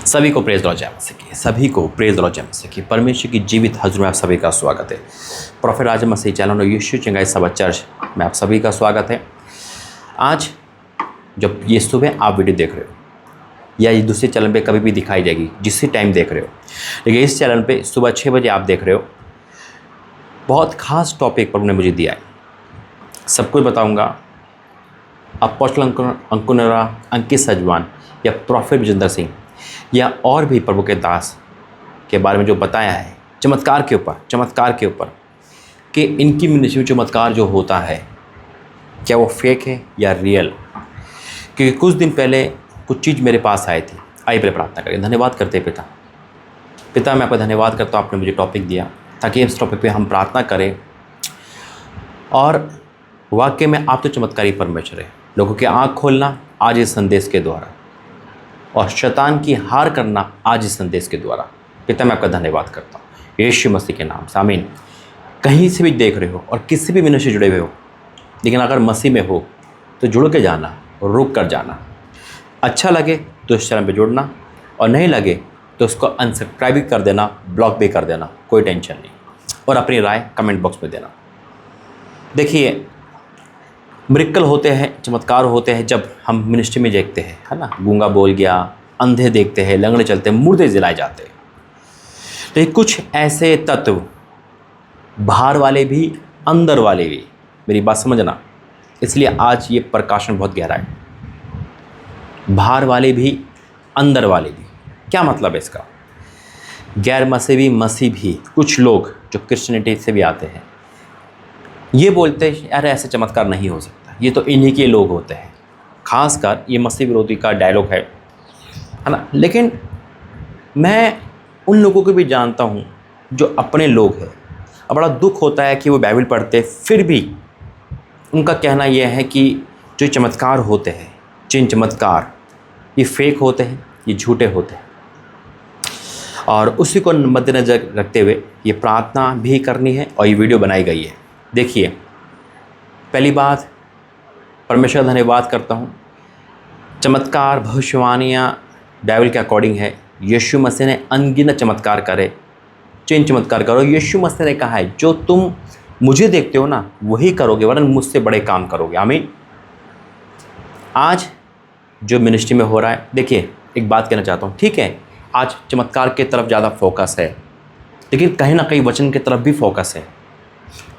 सभी को praise Lord जय मसीह की, सभी को प्रेज लॉर्ड जय मसीह की। परमेश्वर की जीवित हजूर में आप सभी का स्वागत है। प्रोफेट राजा मसीह चैनल और यीशु चंगाई सभा चर्च में आप सभी का स्वागत है। आज जब ये सुबह आप वीडियो देख रहे हो या ये दूसरे चैनल पे कभी भी दिखाई जाएगी, जिस टाइम देख रहे हो, लेकिन इस चैनल पे सुबह 6 बजे आप देख रहे हो। बहुत खास टॉपिक पर उन्होंने मुझे दिया है, सब कुछ बताऊँगा। अपोस्टल अंकुनरा, अंकित सजवान या प्रोफेट विजेंद्र सिंह या और भी प्रभु के दास के बारे में जो बताया है, चमत्कार के ऊपर कि इनकी मिनिस्ट्री में चमत्कार जो होता है क्या वो फेक है या रियल। क्योंकि कुछ दिन पहले कुछ चीज़ मेरे पास आई थी। आइए पहले प्रार्थना करें। धन्यवाद करते पिता मैं आपका धन्यवाद करता हूँ, आपने मुझे टॉपिक दिया ताकि इस टॉपिक पे हम प्रार्थना करें। और वाकई में आप तो चमत्कारी परमेश्वर है। लोगों की आँख खोलना आज इस संदेश के द्वारा और शैतान की हार करना आज इस संदेश के द्वारा। पिता मैं आपका धन्यवाद करता हूँ यीशु मसीह के नाम से, आमीन। कहीं से भी देख रहे हो और किसी भी मिनिस्ट्री से जुड़े हुए हो, लेकिन अगर मसीह में हो तो जुड़ के जाना, रुक कर जाना। अच्छा लगे तो इस चैनल पे जुड़ना और नहीं लगे तो उसको अनसब्सक्राइब भी कर देना, ब्लॉक भी कर देना, कोई टेंशन नहीं। और अपनी राय कमेंट बॉक्स में देना। देखिए, मिरेकल होते हैं, चमत्कार होते हैं जब हम मिनिस्ट्री में देखते हैं, है ना। गूंगा बोल गया, अंधे देखते हैं, लंगड़े चलते हैं, मुर्दे जलाए जाते हैं। लेकिन कुछ ऐसे तत्व, बाहर वाले भी अंदर वाले भी, मेरी बात समझना, इसलिए आज ये प्रकाशन बहुत गहरा है। बाहर वाले भी अंदर वाले भी, क्या मतलब है इसका? गैर मसीही मसीह भी, कुछ लोग जो क्रिश्चियनिटी से भी आते हैं, ये बोलते हैं यार ऐसे चमत्कार नहीं हो सकता, ये तो इन्हीं के लोग होते हैं। खासकर ये मसीह विरोधी का डायलॉग है ना। लेकिन मैं उन लोगों को भी जानता हूँ जो अपने लोग हैं। अब बड़ा दुख होता है कि वो बाइबल पढ़ते फिर भी उनका कहना यह है कि जो चमत्कार होते हैं, जिन चमत्कार ये फेक होते हैं, ये झूठे होते हैं। और उसी को मद्देनजर रखते हुए ये प्रार्थना भी करनी है और ये वीडियो बनाई गई है। देखिए, पहली बात, परमेश्वर का धन्यवाद करता हूँ। चमत्कार, भविष्यवाणियाँ बाइबल के अकॉर्डिंग है। यीशु मसीह ने अनगिनत चमत्कार करे, चिन्ह चमत्कार करो। यीशु मसीह ने कहा है जो तुम मुझे देखते हो ना वही करोगे, वरन मुझसे बड़े काम करोगे, आमीन। आज जो मिनिस्ट्री में हो रहा है, देखिए एक बात कहना चाहता हूँ, ठीक है आज चमत्कार के तरफ ज़्यादा फोकस है, लेकिन कहीं ना कहीं वचन की तरफ भी फोकस है।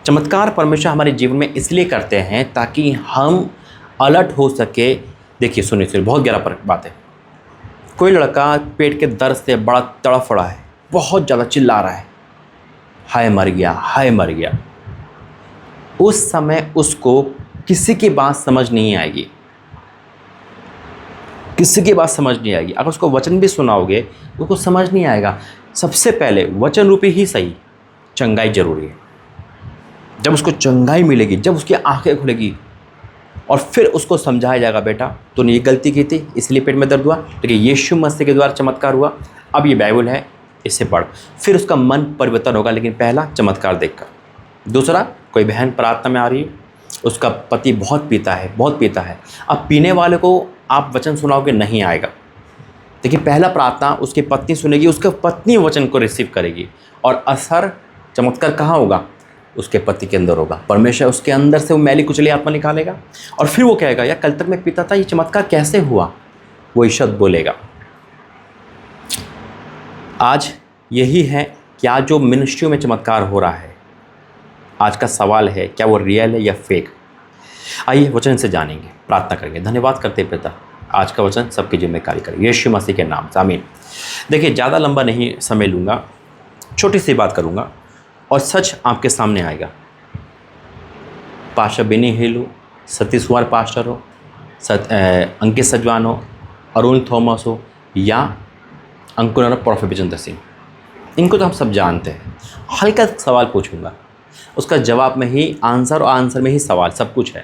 चमत्कार परमेश्वर हमारे जीवन में इसलिए करते हैं ताकि हम अलर्ट हो सके। देखिए सुनिए, बहुत गहरा बात है। कोई लड़का पेट के दर्द से बड़ा तड़फ रहा है, बहुत ज़्यादा चिल्ला रहा है, हाय मर गया, हाय मर गया। उस समय उसको किसी की बात समझ नहीं आएगी, किसी की बात समझ नहीं आएगी। अगर उसको वचन भी सुनाओगे उसको समझ नहीं आएगा। सबसे पहले वचन रूपी ही सही चंगाई जरूरी है। जब उसको चंगाई मिलेगी, जब उसकी आंखें खुलेगी और फिर उसको समझाया जाएगा, बेटा तूने ये गलती की थी इसलिए पेट में दर्द हुआ, लेकिन यीशु मसीह के द्वारा चमत्कार हुआ, अब ये बाइबल है इससे पढ़। फिर उसका मन परिवर्तन होगा, लेकिन पहला चमत्कार देखकर। दूसरा, कोई बहन प्रार्थना में आ रही है, उसका पति बहुत पीता है। अब पीने वाले को आप वचन सुनाओगे नहीं आएगा, लेकिन पहला प्रार्थना उसकी पत्नी सुनेगी, उसके पत्नी वचन को रिसीव करेगी और असर चमत्कार कहाँ होगा? उसके पति के अंदर होगा। परमेश्वर उसके अंदर से वो मैली कुचली आत्मा निकालेगा और फिर वो कहेगा यार कल तक मैं पीता था, ये चमत्कार कैसे हुआ? वो शब्द बोलेगा। आज यही है कि आज जो मिनिस्ट्री में चमत्कार हो रहा है, आज का सवाल है क्या वो रियल है या फेक। आइए वचन से जानेंगे, प्रार्थना करेंगे। धन्यवाद करते पिता, आज का वचन सबकी जिम्मेदारी करे यीशु मसीह के नाम से, आमीन। देखिए, ज़्यादा लंबा नहीं समय लूँगा, छोटी सी बात करूँगा और सच आपके सामने आएगा। पास्टर बेनी हिल हो, सतीश कुमार पास्टर हो, अंकित सजवान हो, अरुण थॉमस हो या अंकुर प्रोफेट विजेंद्र सिंह, इनको तो हम सब जानते हैं। हल्का सवाल पूछूंगा, उसका जवाब में ही आंसर और आंसर में ही सवाल, सब कुछ है।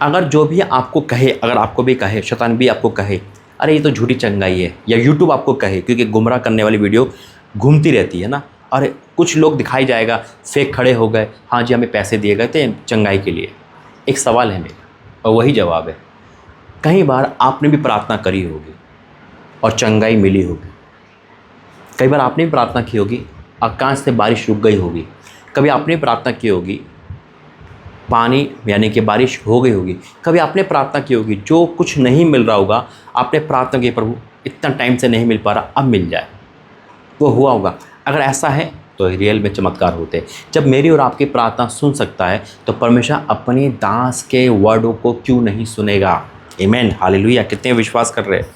अगर जो भी आपको कहे, अगर आपको भी कहे, शैतान भी आपको कहे अरे ये तो झूठी चंगाई है, या यूट्यूब आपको कहे, क्योंकि गुमराह करने वाली वीडियो घूमती रहती है ना, अरे कुछ लोग दिखाई जाएगा फेक खड़े हो गए, हाँ जी हमें पैसे दिए गए थे चंगाई के लिए। एक सवाल है मेरा और वही जवाब है। कई बार आपने भी प्रार्थना करी होगी और चंगाई मिली होगी। कई बार आपने भी प्रार्थना की होगी, आकाश से बारिश रुक गई होगी। कभी आपने प्रार्थना की होगी, पानी यानी कि बारिश हो गई होगी। कभी आपने प्रार्थना की होगी, जो कुछ नहीं मिल रहा होगा, आपने प्रार्थना की, प्रभु इतना टाइम से नहीं मिल पा रहा, अब मिल जाए, वो हुआ होगा। अगर ऐसा है तो रियल में चमत्कार होते हैं। जब मेरी और आपकी प्रार्थना सुन सकता है तो परमेश्वर अपने दास के वर्डों को क्यों नहीं सुनेगा। आमीन, हालेलुया। कितने विश्वास कर रहे हैं।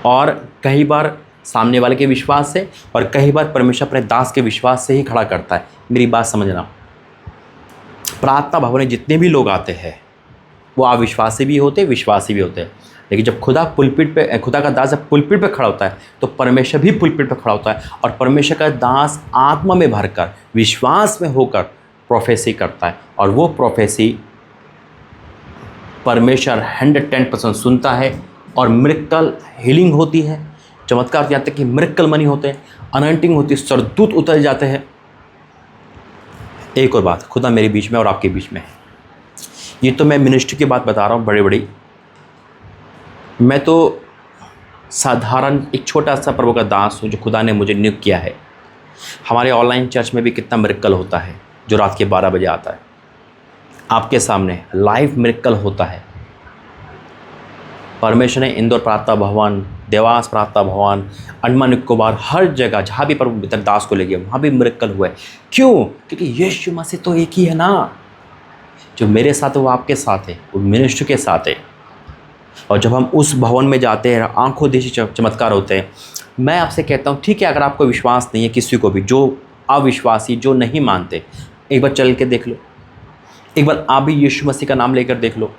और कई बार सामने वाले के विश्वास से और कई बार परमेश्वर अपने दास के विश्वास से ही खड़ा करता है। मेरी बात समझना, प्रार्थना भवन में जितने भी लोग आते हैं वो अविश्वासी भी होते, विश्वासी भी होते हैं। लेकिन जब खुदा का दास जब पुलपिट पे खड़ा होता है तो परमेश्वर भी पुलपिट पे खड़ा होता है, और परमेश्वर का दास आत्मा में भरकर विश्वास में होकर प्रोफेसी करता है, और वो प्रोफेसी परमेश्वर 110% सुनता है, और मिरेकल हीलिंग होती है, चमत्कार यहाँ तक कि मिरेकल मनी होते हैं, अनॉइंटिंग होती है, सरदूत उतर जाते हैं। एक और बात, खुदा मेरे बीच में और आपके बीच में है। ये तो मैं मिनिस्ट्री की बात बता रहा हूँ, बड़ी बड़ी। मैं तो साधारण एक छोटा सा प्रभु का दास हूँ जो खुदा ने मुझे नियुक्त किया है। हमारे ऑनलाइन चर्च में भी कितना मिरेकल होता है जो रात के 12 बजे आता है। आपके सामने लाइव मिरेकल होता है। परमेश्वर ने इंदौर प्रार्थना भवन, देवास प्रार्थना भवन, अंडमान निकोबार, हर जगह जहाँ भी प्रभु तक दास को ले गया वहाँ भी मिरेकल हुआ है। क्यों? क्योंकि यीशु मसीह तो एक ही है ना। जो मेरे साथ है वो आपके साथ है, वो मिनिस्ट्री के साथ है। और जब हम उस भवन में जाते हैं, आंखों देखी चमत्कार होते हैं। मैं आपसे कहता हूँ, ठीक है, अगर आपको विश्वास नहीं है, किसी को भी, जो अविश्वासी, जो नहीं मानते, एक बार चल के देख लो। एक बार आप भी यीशु मसीह का नाम लेकर देख लो,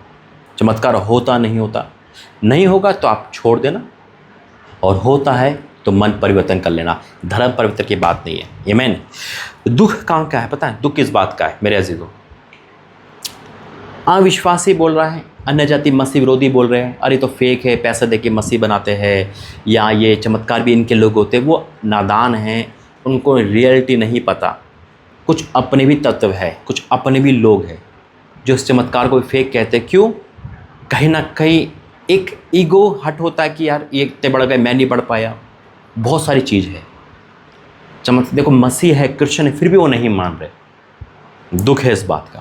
चमत्कार होता नहीं होता। नहीं होगा तो आप छोड़ देना, और होता है तो मन परिवर्तन कर लेना। धर्म परिवर्तन की बात नहीं है। आमीन। दुख कहाँ का है पता है? दुख किस बात का है मेरे अजीजों? अविश्वासी बोल रहा है, अन्य जाति मसीह विरोधी बोल रहे हैं, अरे तो फेक है, पैसा दे के मसीह बनाते हैं, या ये चमत्कार भी इनके लोग होते हैं। वो नादान हैं, उनको रियलिटी नहीं पता। कुछ अपने भी तत्व है, कुछ अपने भी लोग हैं जो इस चमत्कार को फेक कहते हैं। क्यों? कहीं ना कहीं एक ईगो हट होता है कि यार ये इतने बढ़ गए, मैं नहीं बढ़ पाया। बहुत सारी चीज़ है। देखो, मसीह है, क्रिश्चियन है, फिर भी वो नहीं मान रहे। दुख है इस बात का,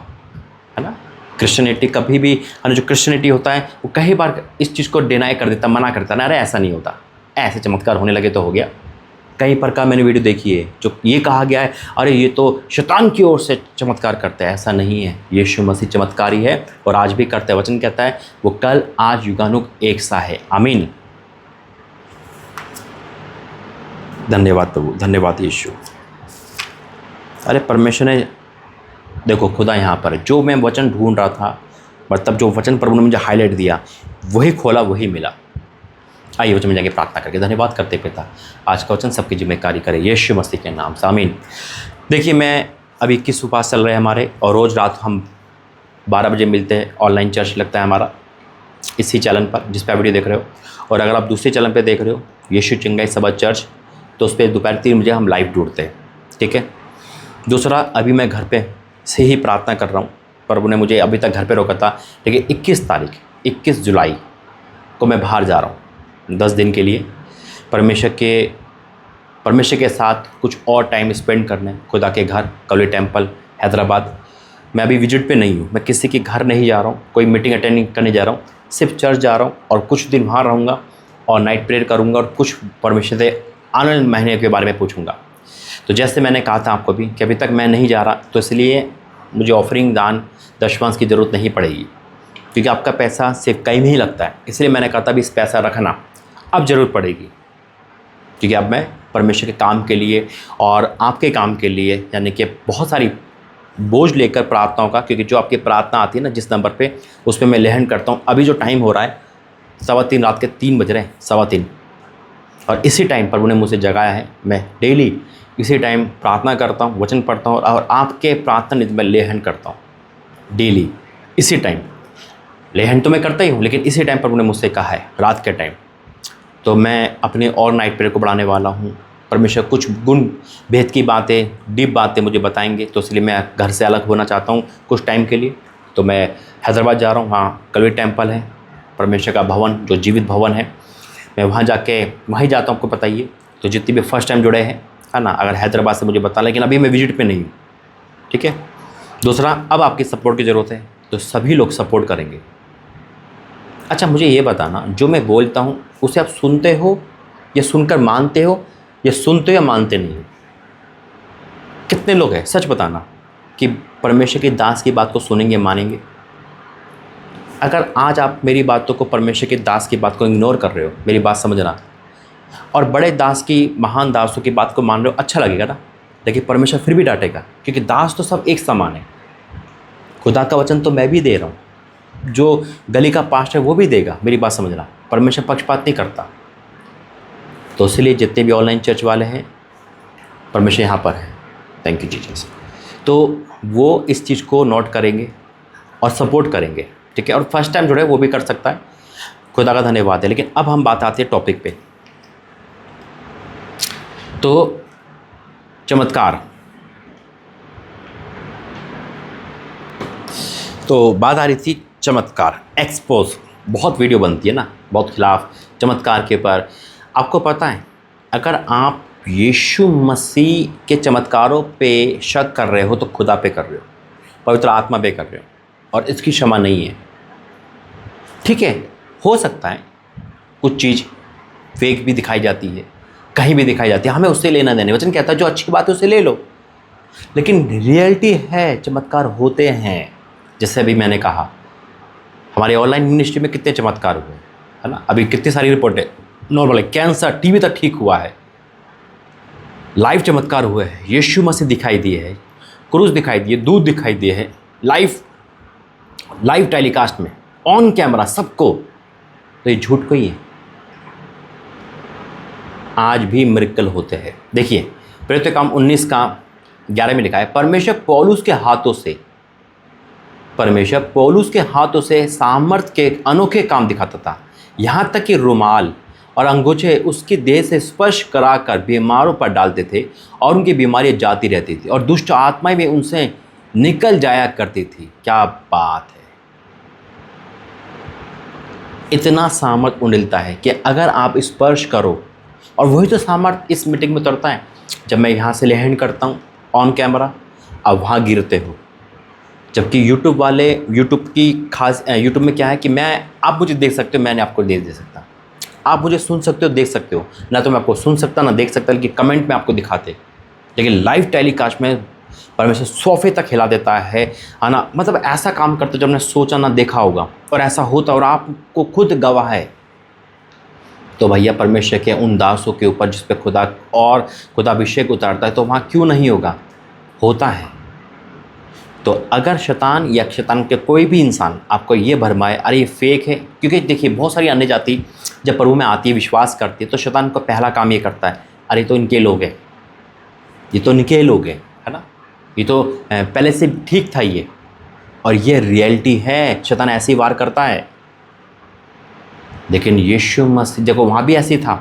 है ना। क्रिश्चियनिटी कभी भी, जो क्रिश्चियनिटी होता है वो कई बार इस चीज़ को डिनाई कर देता, मना करता ना, अरे ऐसा नहीं होता, ऐसे चमत्कार होने लगे तो हो गया। कई प्रकार मैंने वीडियो देखी है जो ये कहा गया है, अरे ये तो शैतान की ओर से चमत्कार करते हैं। ऐसा नहीं है, यीशु मसीह चमत्कारी है और आज भी करता है। वचन कहता है वो कल आज युगानुग एक सा है। आमीन। धन्यवाद प्रभु, धन्यवाद यीशु। अरे परमेश्वर ने, देखो खुदा यहाँ पर है। जो मैं वचन ढूंढ रहा था, मतलब जो वचन प्रभु ने मुझे हाईलाइट दिया, वही खोला, वही मिला। आइए वचन में जाके प्रार्थना करके धन्यवाद करते पिता। आज का वचन सबकी जिम्मेदारी करे यीशु मसीह के नाम से, आमीन। देखिए, मैं अभी 21 उपवास चल रहे हैं हमारे, और रोज़ रात हम 12 बजे मिलते हैं। ऑनलाइन चर्च लगता है हमारा इसी चैनल पर जिस पर वीडियो देख रहे हो। और अगर आप दूसरे चैनल पर देख रहे हो, यीशु चिंगाई सभा चर्च, तो उस पर दोपहर 3 बजे हम लाइव ढूंढते हैं। ठीक है। दूसरा, अभी मैं घर पे से ही प्रार्थना कर रहा हूँ। प्रभु ने मुझे अभी तक घर पे रोका था, लेकिन 21 जुलाई को मैं बाहर जा रहा हूँ 10 दिन के लिए, परमेश्वर के साथ कुछ और टाइम स्पेंड करने, खुदा के घर कवली टेम्पल हैदराबाद। मैं अभी विजिट पे नहीं हूँ, मैं किसी के घर नहीं जा रहा हूँ, कोई मीटिंग अटेंड करने जा रहा हूँ, सिर्फ चर्च जा रहा हूँ और कुछ दिन वहाँ रहूँगा और नाइट प्रेयर करूँगा और कुछ परमेश्वर से आने वाले महीने के बारे में पूछूँगा। तो जैसे मैंने कहा था आपको भी कि अभी तक मैं नहीं जा रहा, तो इसलिए मुझे ऑफरिंग, दान, दशमांश की ज़रूरत नहीं पड़ेगी, क्योंकि आपका पैसा सिर्फ कहीं में ही लगता है। इसलिए मैंने कहा था भी इस पैसा रखना, अब ज़रूरत पड़ेगी, क्योंकि अब मैं परमेश्वर के काम के लिए और आपके काम के लिए, यानी कि बहुत सारी बोझ लेकर प्रार्थनाओं का, क्योंकि जो आपकी प्रार्थना आती है ना जिस नंबर पे, उस पर मैं लेहन करता हूँ। अभी जो टाइम हो रहा है 3:15 रात के 3 बज रहे हैं, 3:15, और इसी टाइम पर उन्हें मुझे जगाया है। मैं डेली इसी टाइम प्रार्थना करता हूँ, वचन पढ़ता हूँ और आपके प्रार्थना निधि में लेहन करता हूँ डेली इसी टाइम। लेहन तो मैं करता ही हूँ, लेकिन इसी टाइम पर उन्होंने मुझसे कहा है रात के टाइम। तो मैं अपने और नाइट प्रेयर को बढ़ाने वाला हूँ। परमेश्वर कुछ गुण भेद की बातें, डीप बातें मुझे बताएंगे, तो इसलिए मैं घर से अलग होना चाहता हूँ कुछ टाइम के लिए। तो मैं हैदराबाद जा रहा हूँ, वहाँ कलवी टेम्पल है, परमेश्वर का भवन जो जीवित भवन है, मैं वहाँ जाके वहीं जाता हूँ, आपको पता ही है। तो जितनी भी फर्स्ट टाइम जुड़े हैं, है ना, अगर हैदराबाद से मुझे बता, लेकिन अभी मैं विजिट पे नहीं हूँ, ठीक है। दूसरा, अब आपकी सपोर्ट की ज़रूरत है, तो सभी लोग सपोर्ट करेंगे। अच्छा, मुझे ये बताना, जो मैं बोलता हूँ उसे आप सुनते हो या सुनकर मानते हो, या सुनते हो या मानते नहीं हो? कितने लोग हैं, सच बताना, कि परमेश्वर के दास की बात को सुनेंगे, मानेंगे? अगर आज आप मेरी बातों को, परमेश्वर के दास की बात को इग्नोर कर रहे हो, मेरी बात समझना, और बड़े दास की, महान दासों की बात को मान रहे हो, अच्छा लगेगा ना, लेकिन परमेश्वर फिर भी डांटेगा, क्योंकि दास तो सब एक समान है। खुदा का वचन तो मैं भी दे रहा हूँ, जो गली का पास्टर है वो भी देगा, मेरी बात समझना। परमेश्वर पक्षपात नहीं करता। तो इसलिए जितने भी ऑनलाइन चर्च वाले हैं, परमेश्वर यहाँ पर है। Thank you Jesus. तो वो इस चीज़ को नोट करेंगे और सपोर्ट करेंगे, ठीक है। और फर्स्ट टाइम जुड़े वो भी कर सकता है, खुदा का धन्यवाद है। लेकिन अब हम बात आते हैं टॉपिक पे। तो चमत्कार, तो बात आ रही थी चमत्कार, एक्सपोज। बहुत वीडियो बनती है ना, बहुत खिलाफ चमत्कार के ऊपर। आपको पता है, अगर आप यीशु मसीह के चमत्कारों पे शक कर रहे हो तो खुदा पे कर रहे हो, पवित्र आत्मा पे कर रहे हो, और इसकी क्षमा नहीं है, ठीक है। हो सकता है कुछ चीज़ फेक भी दिखाई जाती है, कहीं भी दिखाई जाती है, हमें उससे लेना देने। वचन कहता है जो अच्छी बात है उसे ले लो, लेकिन रियलिटी है चमत्कार होते हैं। जैसे अभी मैंने कहा, हमारे ऑनलाइन मिनिस्ट्री में कितने चमत्कार हुए, है ना। अभी कितनी सारी रिपोर्टें नॉर्मल है, कैंसर, टीबी तक ठीक हुआ है, लाइव चमत्कार हुए हैं। यीशु मसीह दिखाई दिए है, क्रूस दिखाई दिए, दूध दिखाई दिए है, लाइव टेलीकास्ट में, ऑन कैमरा, सबको। तो ये झूठ कोई है? आज भी मिरेकल होते हैं। देखिए, प्रेरितों के काम 19:11 में लिखा है, परमेश्वर पौलुस के हाथों से सामर्थ के अनोखे काम दिखाता था, यहाँ तक कि रुमाल और अंगूठे उसकी देह से स्पर्श कराकर बीमारों पर डालते थे और उनकी बीमारियां जाती रहती थी और दुष्ट आत्माएं भी उनसे निकल जाया करती थी। क्या बात है! इतना सामर्थ मिलता है कि अगर आप स्पर्श करो, और वही तो सामर्थ इस मीटिंग में उतरता है। जब मैं यहाँ से लेहन करता हूँ ऑन कैमरा, अब वहाँ गिरते हो। जबकि यूट्यूब वाले, यूट्यूब में क्या है कि आप मुझे देख सकते हो, मैंने आपको दे सकता। आप मुझे सुन सकते हो, देख सकते हो ना, तो मैं आपको सुन सकता ना देख सकता, लेकिन कमेंट में आपको दिखाते। लेकिन लाइव टेलीकास्ट में परमेश्वर सोफे तक हिला देता है ना, मतलब ऐसा काम करते जो हमने सोचा ना देखा होगा, और ऐसा होता, और आपको खुद गवाह है। तो भैया, परमेश्वर के उन दासों के ऊपर जिस पे खुदा अभिषेक उतारता है, तो वहाँ क्यों नहीं होगा? होता है। तो अगर शैतान के कोई भी इंसान आपको ये भरमाए, अरे ये फेक है, क्योंकि देखिए बहुत सारी अन्य जाति जब प्रभु में आती है, विश्वास करती है, तो शैतान का पहला काम ये करता है, अरे तो इनके लोग हैं, ये तो इनके लोग हैं, है ना, ये तो पहले से ठीक था ये। और ये रियलिटी है, शैतान ऐसे ही वार करता है। लेकिन यीशु मसीह, देखो वहाँ भी ऐसे था।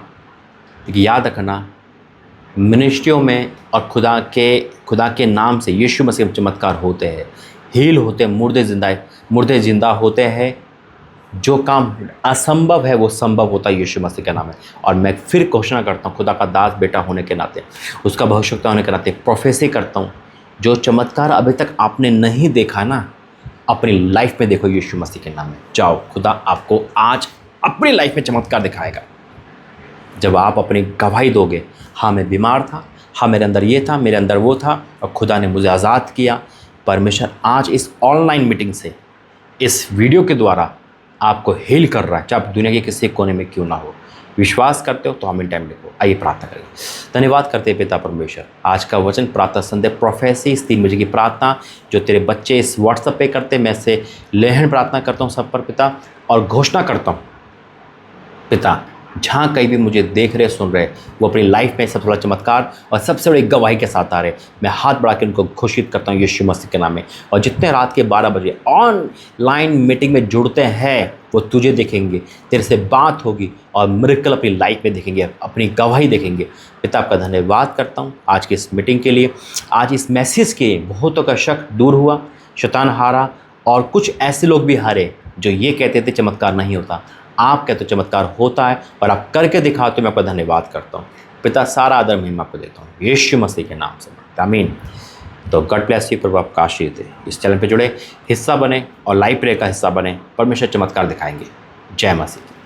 लेकिन याद रखना, मिनिस्ट्रियों में और खुदा के नाम से यीशु मसीह चमत्कार होते हैं, हील होते हैं, मुर्दे जिंदा होते हैं। जो काम असंभव है वो संभव होता है यीशु मसीह के नाम में। और मैं फिर घोषणा करता हूँ, खुदा का दास बेटा होने के नाते, उसका भविष्यवक्ता होने के नाते प्रोफेसी करता हूँ, जो चमत्कार अभी तक आपने नहीं देखा ना, अपनी लाइफ में देखो यीशु मसीह के नाम में। जाओ, खुदा आपको आज अपनी लाइफ में चमत्कार दिखाएगा। जब आप अपनी गवाही दोगे, हाँ मैं बीमार था, हाँ मेरे अंदर ये था, मेरे अंदर वो था, और खुदा ने मुझे आज़ाद किया। परमेश्वर आज इस ऑनलाइन मीटिंग से, इस वीडियो के द्वारा आपको हील कर रहा है, चाहे आप दुनिया के किसी कोने में क्यों ना हो। विश्वास करते हो तो हमें टाइम लिखो। आइए प्रार्थना करेंगे। धन्यवाद करते हैं पिता परमेश्वर, आज का वचन प्रातः संध्या प्रोफेसी, इस 3 बजे की प्रार्थना जो तेरे बच्चे इस व्हाट्सएप पे करते, मैं से लेहन प्रार्थना करता हूँ सब पर पिता, और घोषणा करता हूँ पिता, जहाँ कहीं भी मुझे देख रहे सुन रहे, वो अपनी लाइफ में सबसे बड़ा चमत्कार और सबसे बड़ी गवाही के साथ आ रहे। मैं हाथ बढ़ा के उनको घोषित करता हूँ यीशु मसीह के नाम में। और जितने रात के 12 बजे ऑनलाइन मीटिंग में जुड़ते हैं, वो तुझे देखेंगे, तेरे से बात होगी, और मिरेकल अपनी लाइफ में देखेंगे, अपनी गवाही देखेंगे। पिता, आपका धन्यवाद करता हूँ आज की इस मीटिंग के लिए। आज इस मैसेज के बहुतों का शक दूर हुआ, शैतान हारा, और कुछ ऐसे लोग भी हारे जो ये कहते थे चमत्कार नहीं होता। आपका तो चमत्कार होता है और आप करके दिखाओ तो मैं आपका धन्यवाद करता हूँ। पिता, सारा आदर महिमा आपको देता हूँ यीशु मसीह के नाम से, आमीन। तो गॉड ब्लेस यू, प्रभु आपका आशीष दे। इस चैनल पे जुड़े, हिस्सा बने और लाइव प्रेयर का हिस्सा बने। परमेश्वर चमत्कार दिखाएंगे। जय मसीह।